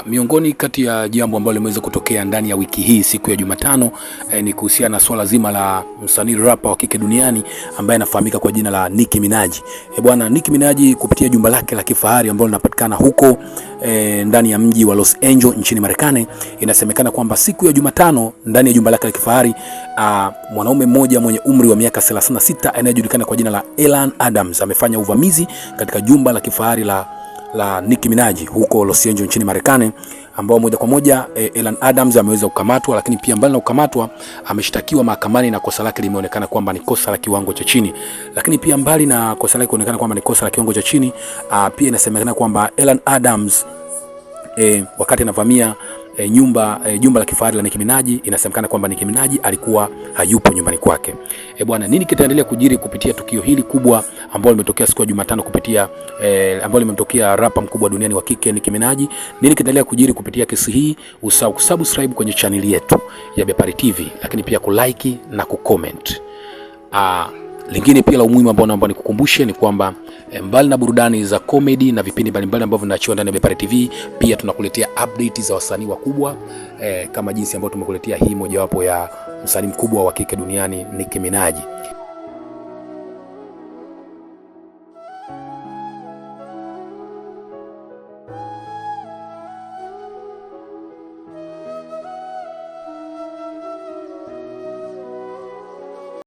Miongoni kati ya jambo ambalo limeweza kutokea ndani ya wiki hii siku ya Jumatano ni kuhusiana na swala zima la msanii rapper wa kike duniani ambaye anafahamika kwa jina la Nicki Minaj. Bwana Nicki Minaj kupitia jumba lake la kifahari ambalo linapatikana huko ndani ya mji wa Los Angeles nchini Marekani, inasemekana kwamba siku ya Jumatano ndani ya jumba lake la kifahari mwanaume mmoja mwenye umri wa miaka 36 anayejulikana kwa jina la Elan Adams amefanya uvamizi katika jumba la kifahari la Nicki Minaj huko Los Angeles nchini Marekani, ambao moja kwa moja Elan Adams ameweza kukamatwa, lakini pia mbali na kukamatwa ameshtakiwa mahakamani na kosa lake limeonekana kwamba ni kosa la kiwango cha chini. Lakini pia mbali na kosa lake kuonekana kwamba ni kosa la kiwango cha chini, pia inasemekana kwamba Elan Adams wakati anavamia jumba la kifahari la Nicki Minaj, inasemekana kwamba Nicki Minaj alikuwa hayupo nyumbani kwake. Bwana, nini kitaendelea kujiri kupitia tukio hili kubwa ambalo limetokea siku ya Jumatano kupitia ambalo limetokea rapper mkubwa duniani wa kike Nicki Minaj? Nini kitaendelea kujiri kupitia kesi hii? Usahau kusubscribe kwenye channel yetu ya Bepari TV, lakini pia kulike na kucomment. Lingine pia la umuhimu ambao naomba nikukumbushe ni kwamba mbali na burudani za comedy na vipindi mbalimbali ambavyo vinaachiwa ndani ya Bepari TV, pia tunakuletea update za wasanii wakubwa kama jinsi ambavyo tumekuletea hii mojawapo ya msanii mkubwa wa kike duniani Nicki Minaj.